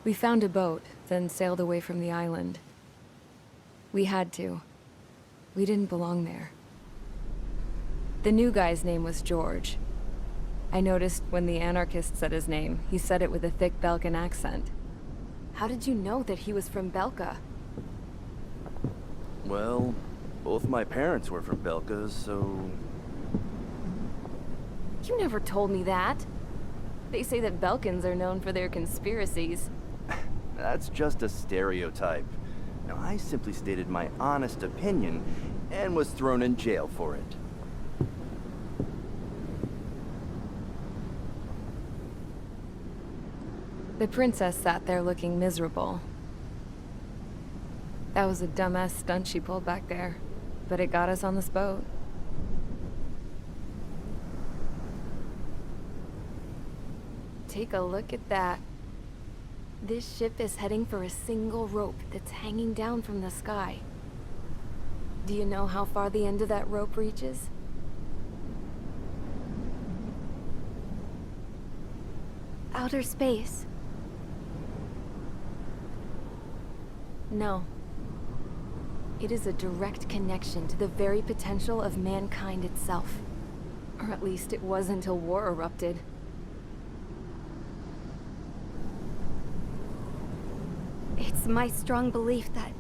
We found a boat, then sailed away from the island. We had to. We didn't belong there. The new guy's name was George. I noticed when the anarchist said his name, he said it with a thick Belkan accent. How did you know that he was from Belka? Well, both my parents were from Belka, so... You never told me that. They say that Belkans are known for their conspiracies. That's just a stereotype. Now, I simply stated my honest opinion and was thrown in jail for it. The princess sat there looking miserable. That was a dumbass stunt she pulled back there, but it got us on this boat. Take a look at that. This ship is heading for a single rope that's hanging down from the sky. Do you know how far the end of that rope reaches? Outer space. No. It is a direct connection to the very potential of mankind itself. Or at least it was until war erupted. It's my strong belief that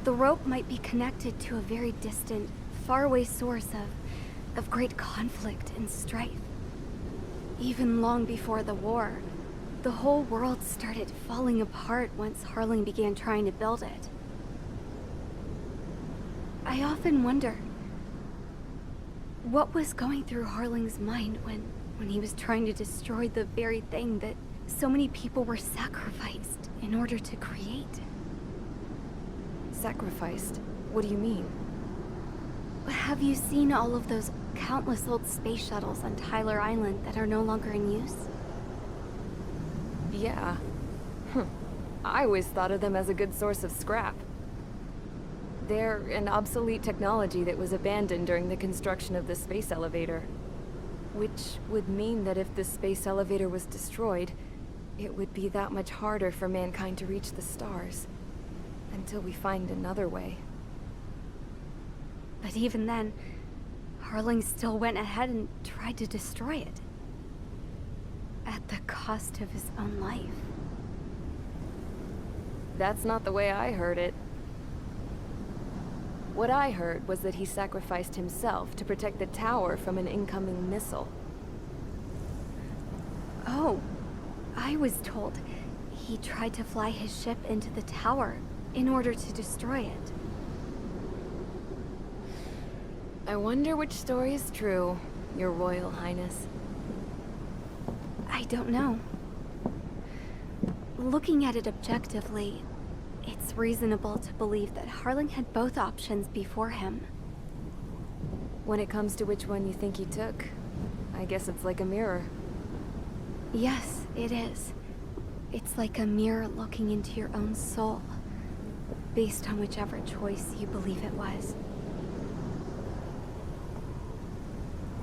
the rope might be connected to a very distant, faraway source of great conflict and strife. Even long before the war, the whole world started falling apart once Harling began trying to build it. I often wonder what was going through Harling's mind when he was trying to destroy the very thing that so many people were sacrificed in order to create. Sacrificed? What do you mean? Have you seen all of those countless old space shuttles on Tyler Island that are no longer in use? Yeah. I always thought of them as a good source of scrap. They're an obsolete technology that was abandoned during the construction of the space elevator. Which would mean that if the space elevator was destroyed, it would be that much harder for mankind to reach the stars. Until we find another way. But even then, Harling still went ahead and tried to destroy it. At the cost of his own life. That's not the way I heard it. What I heard was that he sacrificed himself to protect the tower from an incoming missile. Oh, I was told he tried to fly his ship into the tower in order to destroy it. I wonder which story is true, Your Royal Highness. I don't know. Looking at it objectively, it's reasonable to believe that Harling had both options before him. When it comes to which one you think he took, I guess it's like a mirror. Yes, it is. It's like a mirror looking into your own soul, based on whichever choice you believe it was.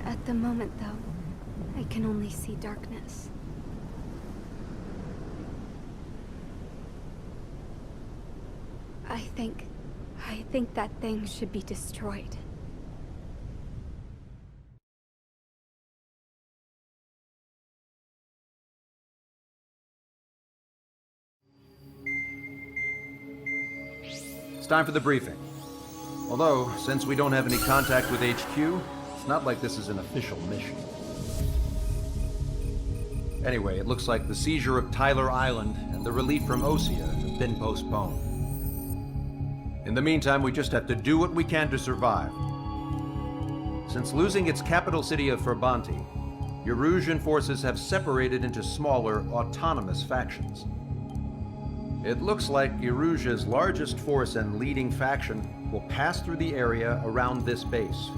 At the moment, though, I can only see darkness. I think that thing should be destroyed. It's time for the briefing. Although, since we don't have any contact with HQ, it's not like this is an official mission. Anyway, it looks like the seizure of Tyler Island and the relief from Osea have been postponed. In the meantime, we just have to do what we can to survive. Since losing its capital city of Ferbanti, Erusian forces have separated into smaller, autonomous factions. It looks like Erusia's largest force and leading faction will pass through the area around this base.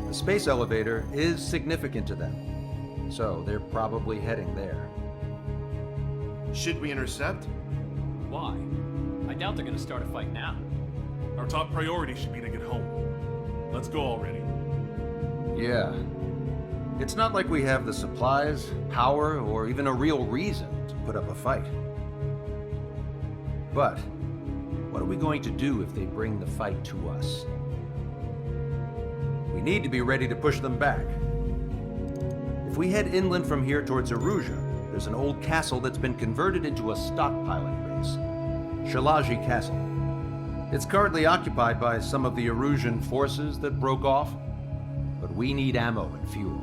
The space elevator is significant to them, so they're probably heading there. Should we intercept? Why? I doubt they're gonna start a fight now. Our top priority should be to get home. Let's go already. Yeah. It's not like we have the supplies, power, or even a real reason to put up a fight. But what are we going to do if they bring the fight to us? We need to be ready to push them back. If we head inland from here towards Erusia, there's an old castle that's been converted into a stockpiling base. Shilage Castle. It's currently occupied by some of the Erusian forces that broke off, but we need ammo and fuel.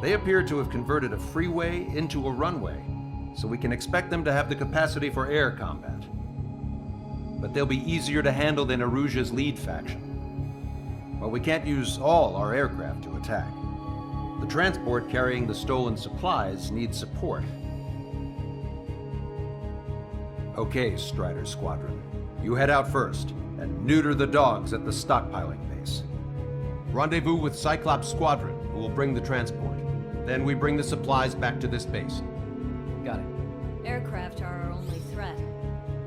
They appear to have converted a freeway into a runway, so we can expect them to have the capacity for air combat. But they'll be easier to handle than Erusia's lead faction. Well, we can't use all our aircraft to attack. The transport carrying the stolen supplies needs support. Okay, Strider Squadron. You head out first and neuter the dogs at the stockpiling base. Rendezvous with Cyclops Squadron, who will bring the transport. Then we bring the supplies back to this base. Got it. Aircraft are our only threat.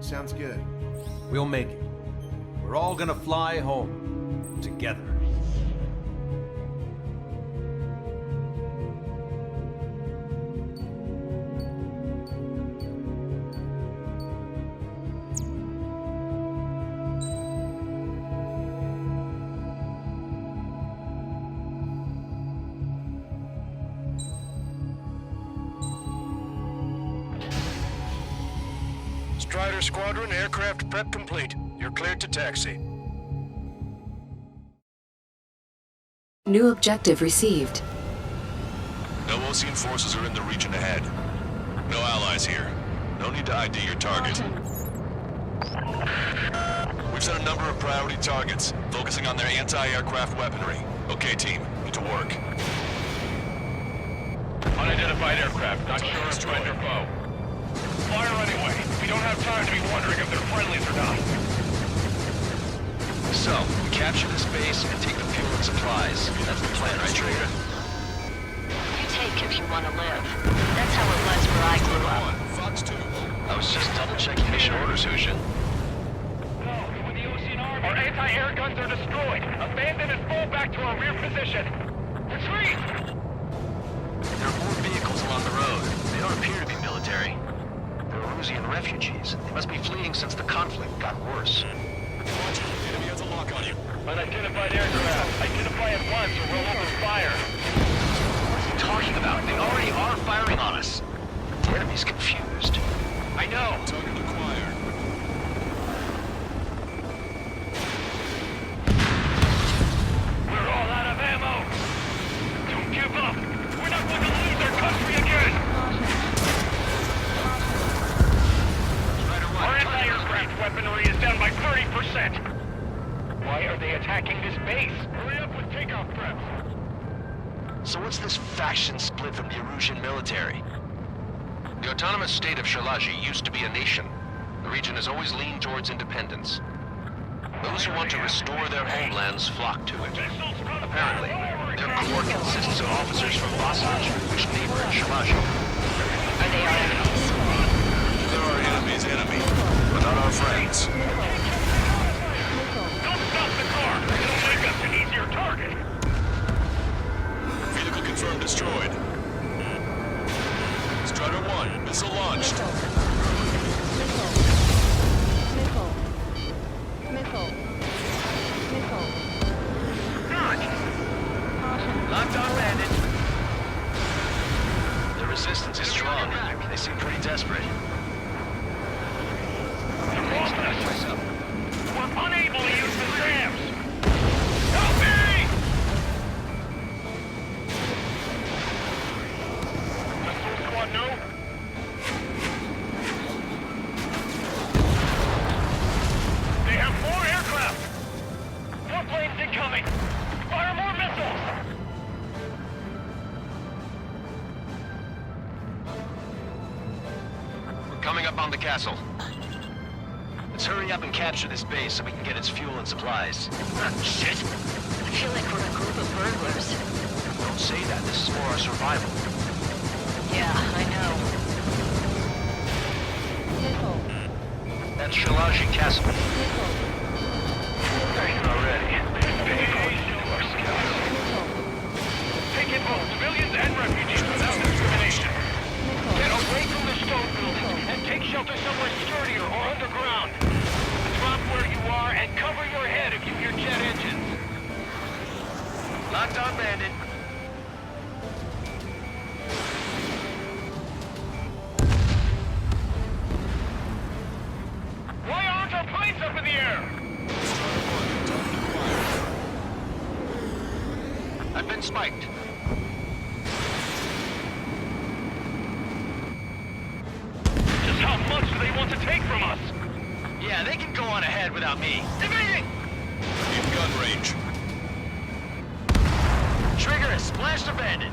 Sounds good. We'll make it. We're all gonna fly home. Together. Strider Squadron, aircraft prep complete. You're cleared to taxi. New objective received. No Osean forces are in the region ahead. No allies here. No need to ID your target. We've set a number of priority targets, focusing on their anti-aircraft weaponry. Okay, team, get to work. Unidentified aircraft, not sure if friend or foe. Fire anyway. We don't have time to be wondering if they're friendlies or not. So, we capture this base and take the fuel and supplies. That's the plan, right, Trader? You take if you want to live. That's how it was where I grew up. Fox 2. I was just double-checking mission orders, Hushin. Our anti-air guns are destroyed. Abandon and fall back to our rear position. Retreat! There are more vehicles along the road. They don't appear to be military. They're Erusian refugees. They must be fleeing since the conflict got worse. Roger. The enemy has a lock on you. Unidentified aircraft. Identify at once or we'll open fire. What are you talking about? They already are firing on us. The enemy's confused. I know. Target acquired. We're all out of ammo. Don't give up. We're not going to lose our country again. Our anti-aircraft weaponry is down by 30%. Why are they attacking this base? Hurry up with takeoff preps. So what's this faction split from the Erusian military? The autonomous state of Shilage used to be a nation. The region has always leaned towards independence. Those who want to restore their homelands flock to it. Apparently, their core consists of officers from Vasaj, which neighbor Shilage. Are they our enemies? They're our enemy's enemy, but not our friends. Don't stop the car. It'll make us an easier target. Vehicle confirmed destroyed. Strider 1, missile launched. Locked on landed. The resistance is strong. They seem pretty desperate. They're off us. We're unable to use the jams. Help me! Missile squad, no? They have more aircraft. More planes incoming. Fire more missiles. We're coming up on the castle. Let's hurry up and capture this base so we can get its fuel and supplies. Shit! I feel like we're a group of burglars. Don't say that. This is for our survival. Yeah, I know. That's Shilage Castle. Already. Our scouts. in both civilians and refugees without discrimination. Get away from the stone buildings and take shelter somewhere sturdier or underground. Drop where you are and cover your head if you hear jet engines. Locked on, Bandit. Why aren't our planes up in the air? I've been spiked. Just how much do they want to take from us? Yeah, they can go on ahead without me. Evading! In gun range. Trigger is splashed a bandit.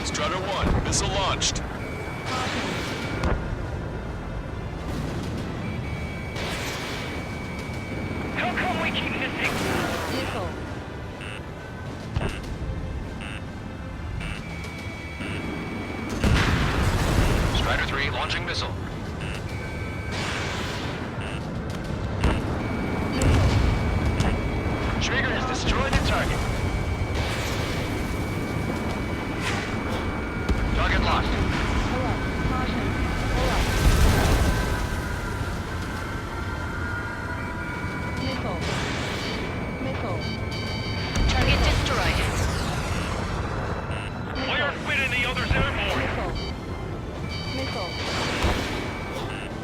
Strutter 1, missile launched. How come we keep missing? Missile. Strider 3 launching missile. Trigger has destroyed the target. Target locked. Missile. Missile. Target destroyed. Why aren't Finn and the others airborne? Missile. Missile.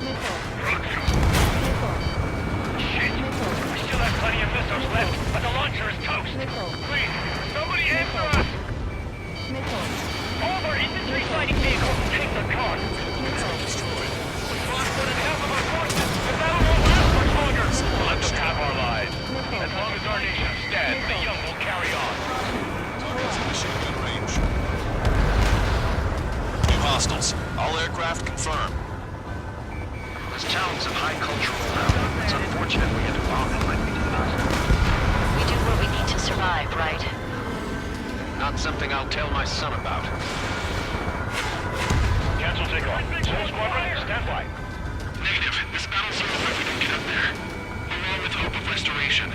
Missile. Shit! We still have plenty of missiles left, but the launcher is toast. Missile. Please, somebody answer us! Missile. All of our infantry fighting vehicles, take the car! We've lost more than half of our forces, and that'll not last much longer! Let them have our lives. As long as our nation stands, the young will carry on. Machine gun range. New hostiles. All aircraft confirmed. This town's of high cultural value. It's unfortunate we had to bomb it like we did. We do what we need to survive, right? Not something I'll tell my son about. Cancel takeoff. Soul Squadron, stand by. Negative. This battle's over if we can get up there. Along with hope of restoration.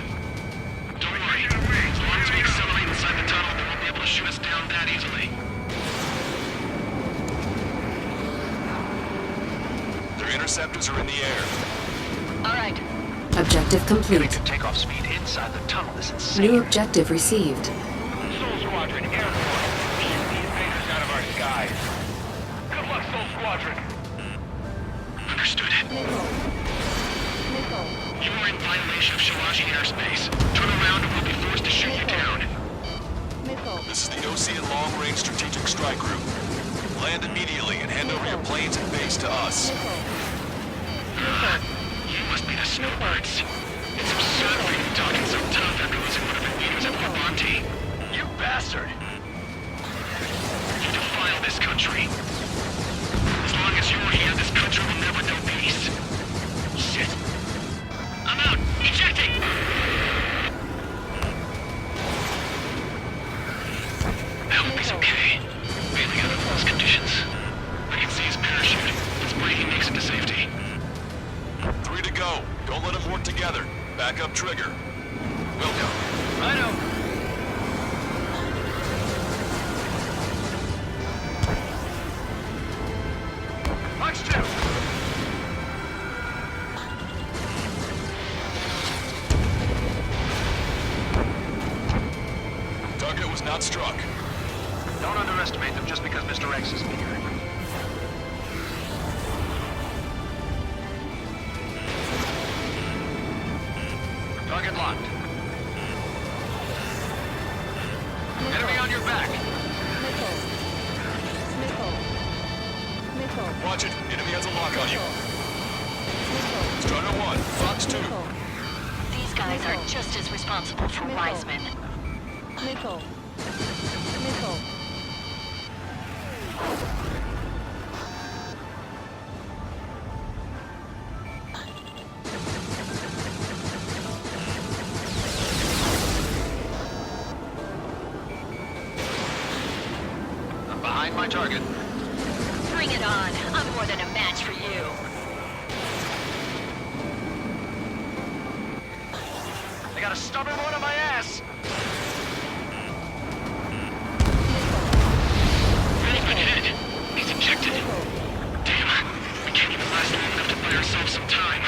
Don't worry. As long as we accelerate inside the tunnel, they won't be able to shoot us down that easily. Their interceptors are in the air. All right. Objective Getting complete. to takeoff speed inside the tunnel is insane. New objective received. Soul Squadron, airborne. Shoot the invaders out of our skies. Good luck, Soul Squadron. Understood. Missile. Missile. You are in violation of Shilage airspace. Turn around or we'll be forced to shoot you down. Missile. This is the Ocean Long-Range Strategic Strike Group. Land immediately and hand over your planes and base to us. You must be the snowbirds. It's absurd for you talking so tough after losing one of your leaders at Wabanti. You bastard! You defile this country. As long as you're here, this country will never know peace. Shit. I'm out. Ejecting! I hope he's okay. Bailing out of those conditions. I can see his parachute. Let's pray he makes it to safety. 3 to go. Don't let them work together. Back up trigger. Will do. I know. Punch 2! Target was not struck. Don't underestimate them just because Mr. X is bigger. Target locked. Enemy on your back. Missile. Missile. Missile. Watch it. Enemy has a lock on you. Missile. Strutter 1, Fox 2. Missile. These guys are just as responsible for Wiseman. Missile. Missile. I'm behind my target. Bring it on. I'm more than a match for you. I got got a stubborn one on my ass! Ready for hit! He's ejected! Damn! We can't even last long enough to buy ourselves some time.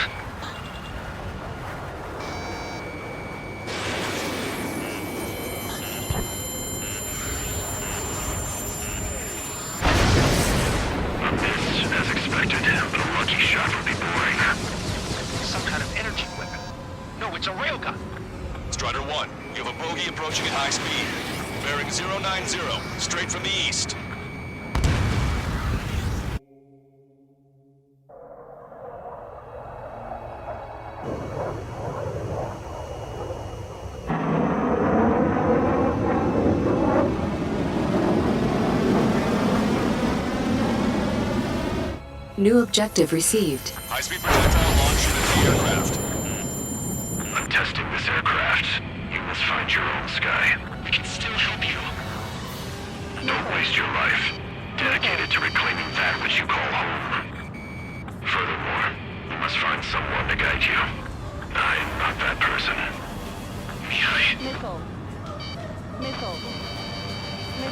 As expected, but a lucky shot would be boring. Some kind of energy weapon. No, it's a railgun. Strider 1, you have a bogey approaching at high speed. Bearing 090, straight from the east. New objective received. High-speed projectile launch into the aircraft. I'm testing this aircraft. You must find your own sky. We can still help you. Don't waste your life. Dedicated to reclaiming that which you call home. Furthermore, you must find someone to guide you. I am not that person. Beehive.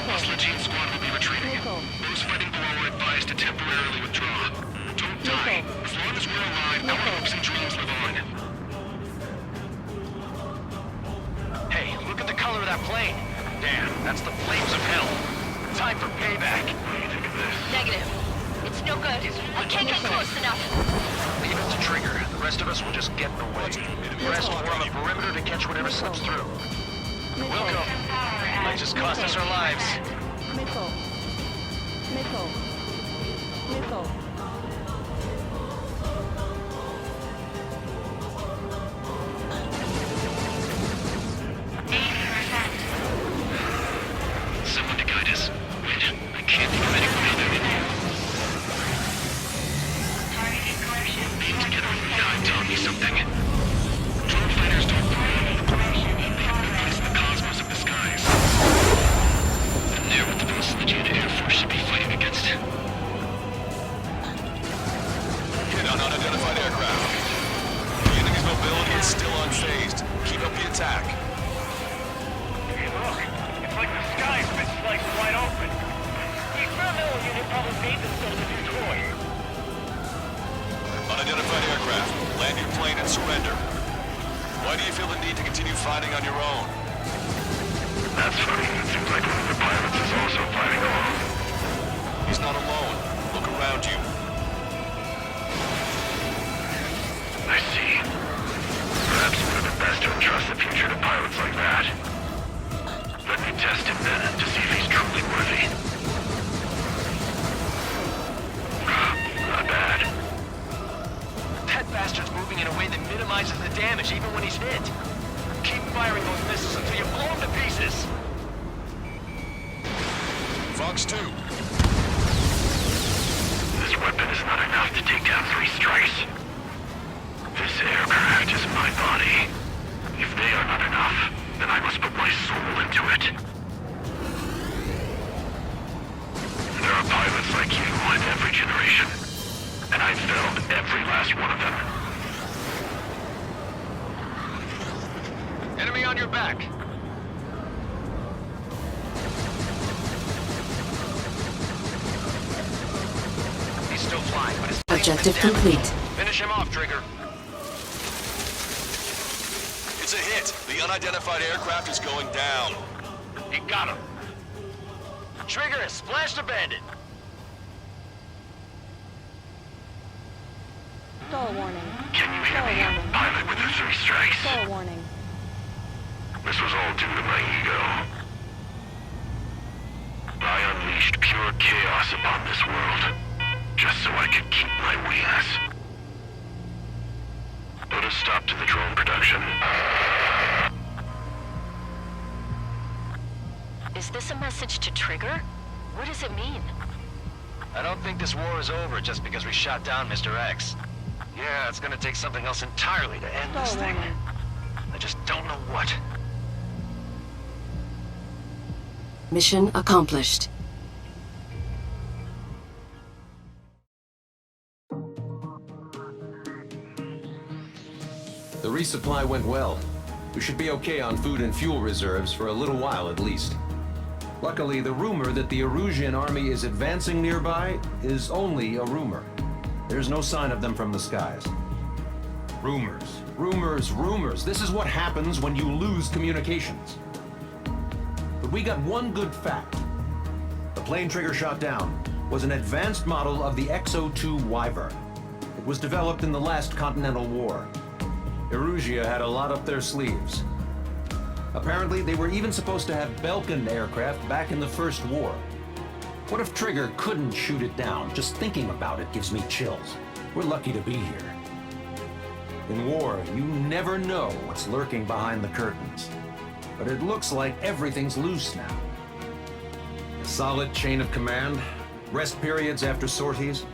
Hostile squad will be retreating. Those fighting below are advised to temporarily withdraw. Don't die. As long as we're alive, our hopes and dreams live on. Hey, look at the color of that plane. Damn, that's the flames of hell. Time for payback. What do you think of this? Negative. It's no good. We can't get close enough. Leave it to Trigger. The rest of us will just get in the way. The rest form a perimeter to catch whatever slips through. Welcome. Might just cost us our lives. Someone to guide us. Wait, I can't think of anyone other than you. Being together with Beehive taught me something. Drone fighters don't they embrace the cosmos of the skies. And they're what the most legit Air Force should be fighting against. Hit on unidentified aircraft. The enemy's mobility is still unfazed. Keep up the attack. Hey, look. It's like the sky's been sliced wide open. The experimental unit probably made themselves a new toy. Unidentified aircraft. Land your plane and surrender. Why do you feel the need to continue fighting on your own? That's funny. It seems like one of the pilots is also fighting alone. He's not alone. Look around you. I see. Perhaps it would have been best to entrust the future to pilots like that. Let me test him then, to see if he's truly worthy. Not bad. That bastard's moving in a way that minimizes the damage even when he's hit. Keep firing those missiles until you blow him to pieces. Fox 2. This weapon is not enough to take down 3 strikes. This aircraft is my body. If they are not enough, then I must put my soul into it. There are pilots like you in every generation, and I've failed every last one of them. Enemy on your back. He's still flying, but his Objective complete. Finish him off, Trigger. It's a hit. The unidentified aircraft is going down. He got him. Trigger has splashed a bandit. Stall warning. Can you hear me? Pilot with the 3 strikes. Stall warning. This was all due to my ego. I unleashed pure chaos upon this world, just so I could keep my wings. Put a stop to the drone production. Is this a message to Trigger? What does it mean? I don't think this war is over just because we shot down Mr. X. Yeah, it's gonna take something else entirely to end this thing. I just don't know what. Mission accomplished. The resupply went well. We should be okay on food and fuel reserves for a little while at least. Luckily, the rumor that the Erusian army is advancing nearby is only a rumor. There's no sign of them from the skies. Rumors, rumors, rumors. This is what happens when you lose communications. But we got one good fact. The plane Trigger shot down was an advanced model of the XO-2 Wyvern. It was developed in the last Continental War. Erusia had a lot up their sleeves. Apparently, they were even supposed to have Belkin aircraft back in the First War. What if Trigger couldn't shoot it down? Just thinking about it gives me chills. We're lucky to be here. In war, you never know what's lurking behind the curtains. But it looks like everything's loose now. A solid chain of command, rest periods after sorties,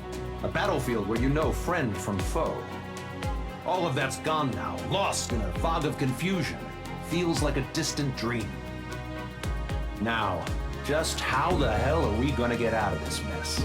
a battlefield where you know friend from foe. All of that's gone now, lost in a fog of confusion. Feels like a distant dream. Now, just how the hell are we gonna get out of this mess?